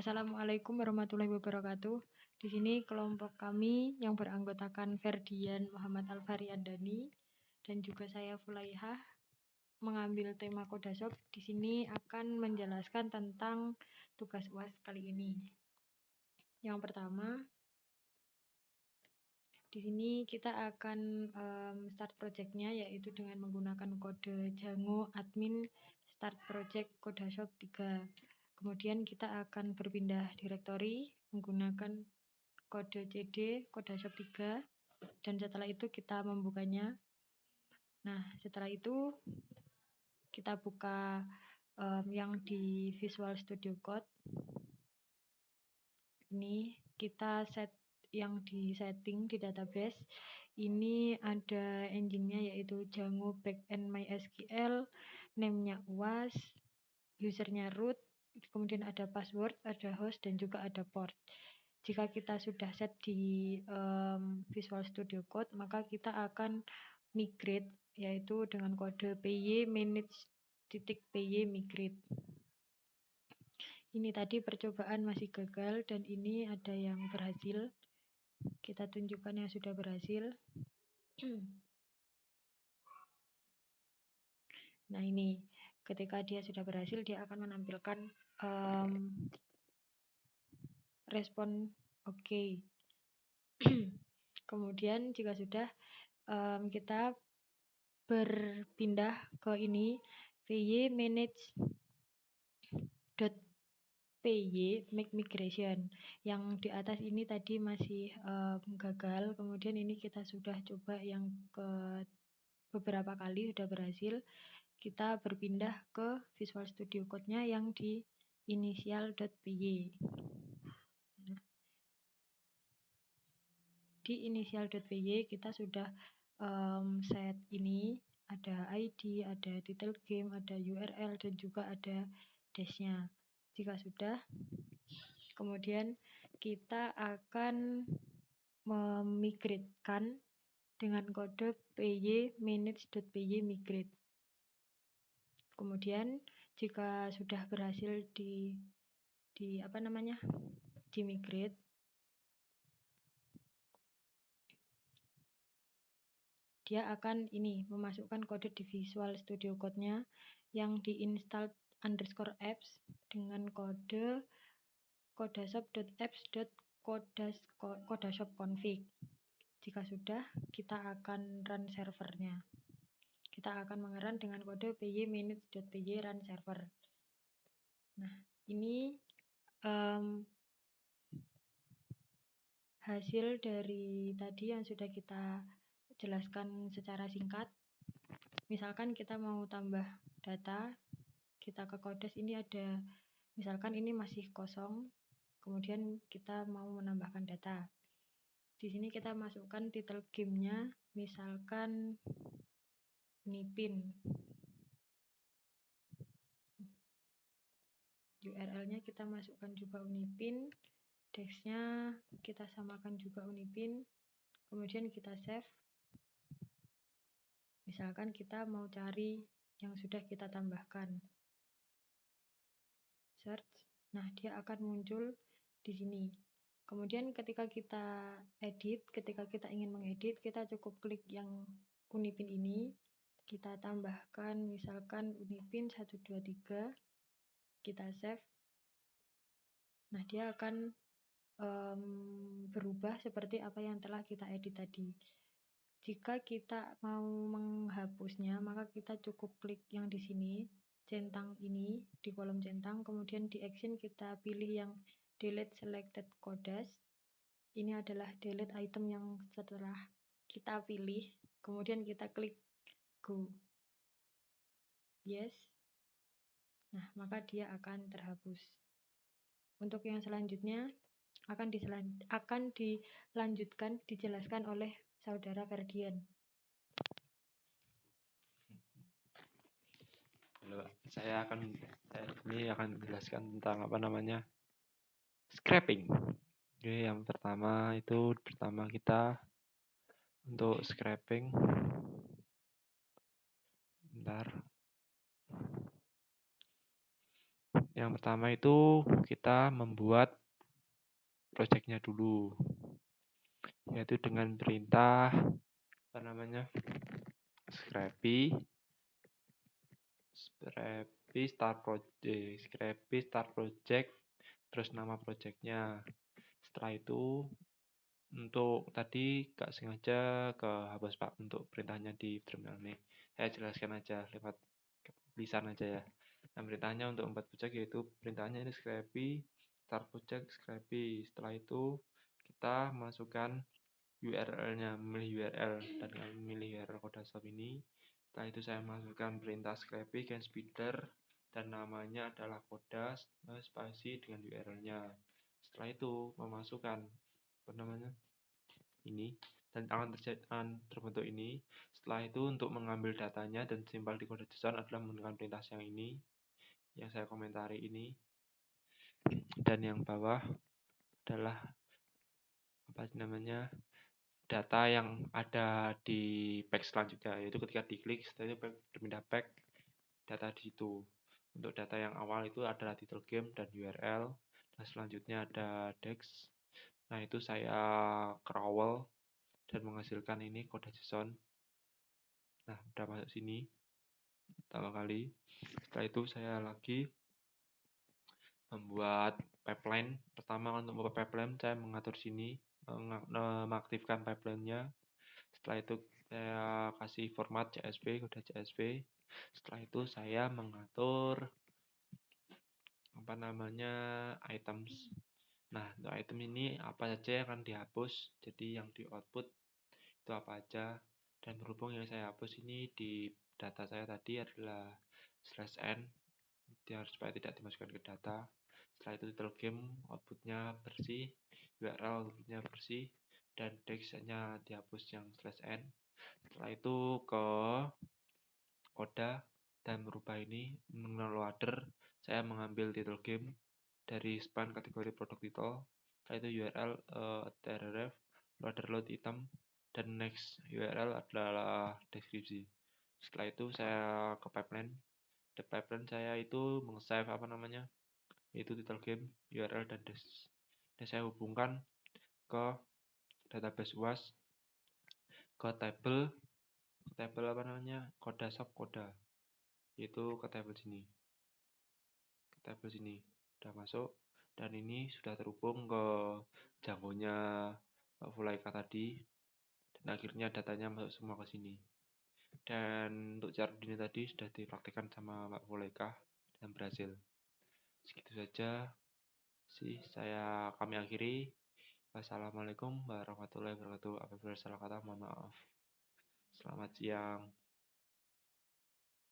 Assalamualaikum warahmatullahi wabarakatuh. Di sini kelompok kami yang beranggotakan Ferdian Muhammad Alfariandani dan juga saya Fulaihah mengambil tema Kodashop. Di sini akan menjelaskan tentang tugas UAS kali ini. Yang pertama, di sini kita akan start project-nya yaitu dengan menggunakan kode Django admin start project Kodashop 3. Kemudian kita akan berpindah direktori menggunakan kode CD Kodashop 3 dan setelah itu kita membukanya. Nah, setelah itu kita buka yang di Visual Studio Code. Ini kita set yang di setting di database. Ini ada engine-nya yaitu Django Backend MySQL, name-nya UAS, usernya root, kemudian ada password, ada host, dan juga ada port. Jika kita sudah set di Visual Studio Code, maka kita akan migrate, yaitu dengan kode py manage.py migrate. Ini tadi percobaan masih gagal, dan ini ada yang berhasil. Kita tunjukkan yang sudah berhasil. Nah ini, ketika dia sudah berhasil, dia akan menampilkan respon oke. Kemudian jika sudah, kita berpindah ke ini py manage.py make migration. Yang di atas ini tadi masih gagal. Kemudian ini kita sudah coba yang ke beberapa kali sudah berhasil. Kita berpindah ke Visual Studio Code-nya yang di initial.py. Di initial.py kita sudah set ini, ada ID, ada title game, ada URL, dan juga ada dash-nya. Jika sudah, kemudian kita akan memigrate-kan dengan kode py manage.py migrate. Kemudian jika sudah berhasil di migrate, dia akan memasukkan kode di Visual Studio Code-nya yang diinstall_apps dengan kode kodashop.apps.kodashopconfig. Jika sudah, kita akan run servernya. Kita akan mengerun dengan kode py manage.py run server. Nah, ini hasil dari tadi yang sudah kita jelaskan secara singkat. Misalkan kita mau tambah data, kita ke Kodesh, ini ada, misalkan ini masih kosong, kemudian kita mau menambahkan data. Di sini kita masukkan title game-nya, misalkan Unipin. URL-nya kita masukkan juga Unipin, text-nya kita samakan juga Unipin, kemudian kita save. Misalkan kita mau cari yang sudah kita tambahkan. Search. Nah, dia akan muncul di sini. Kemudian ketika kita edit, ketika kita ingin mengedit, kita cukup klik yang Unipin ini, kita tambahkan misalkan Unipin 123, kita save. Nah, dia akan berubah seperti apa yang telah kita edit tadi. Jika kita mau menghapusnya, maka kita cukup klik yang di sini, centang ini, di kolom centang, kemudian di action kita pilih yang delete selected Kodesh. Ini adalah delete item yang setelah kita pilih, kemudian kita klik go. Yes. Nah, maka dia akan terhapus. Untuk yang selanjutnya akan dilanjutkan, dijelaskan oleh saudara Ferdian. Saya ini akan menjelaskan tentang scraping. Oke, yang pertama kita untuk scraping. Bentar. Yang pertama itu kita membuat project-nya dulu, yaitu dengan perintah scrappy start project, terus nama project-nya. Setelah itu untuk tadi gak sengaja kehapus Pak untuk perintahnya di terminal ini. Saya jelaskan aja lewat lisan aja ya. Yang perintahnya untuk membuat project yaitu perintahnya ini scrappy start project scrappy. Setelah itu kita masukkan URL-nya, memilih URL, dan dengan memilih URL Codashop ini. Setelah itu saya masukkan perintah scrappy can speeder dan namanya adalah Kodas spasi dengan URL-nya. Setelah itu memasukkan ini dan akan terbentuk ini. Setelah itu untuk mengambil datanya dan simpan di kode JSON adalah menggunakan perintah yang ini, yang saya komentari ini. Dan yang bawah adalah data yang ada di pack selanjutnya, yaitu ketika diklik setelah itu berpindah pack data di situ. Untuk data yang awal itu adalah title game dan URL. Nah, selanjutnya ada dex. Nah, itu saya crawl dan menghasilkan ini kode JSON. Nah, udah masuk sini pertama kali. Setelah itu saya lagi membuat pipeline. Pertama untuk membuat pipeline saya mengatur sini, mengaktifkan pipeline-nya. Setelah itu saya kasih format CSV, kode CSV. Setelah itu saya mengatur items. Nah, untuk item ini apa saja yang akan dihapus, jadi yang di output itu apa aja. Dan berhubung yang saya hapus ini di data saya tadi adalah /n, supaya tidak dimasukkan ke data. Setelah itu title game outputnya bersih, URL outputnya bersih, dan text-nya dihapus yang /n. Setelah itu ke Koda dan merubah ini loader. Saya mengambil title game dari span kategori produk title. Setelah itu URL trref loader load item dan next URL adalah deskripsi. Setelah itu saya ke pipeline. Di pipeline saya itu meng-save yaitu title game, URL dan des. Dan saya hubungkan ke database UAS ke table Codashop Koda, yaitu ke table sini. Udah masuk dan ini sudah terhubung ke Django-nya Pak Fulaika tadi, dan akhirnya datanya masuk semua ke sini. Dan untuk cara ini tadi sudah dipraktikkan sama Pak Fulaika dan berhasil. Segitu saja sih kami akhiri. Wassalamualaikum warahmatullahi wabarakatuh. Apabila salah kata mohon maaf. Selamat siang.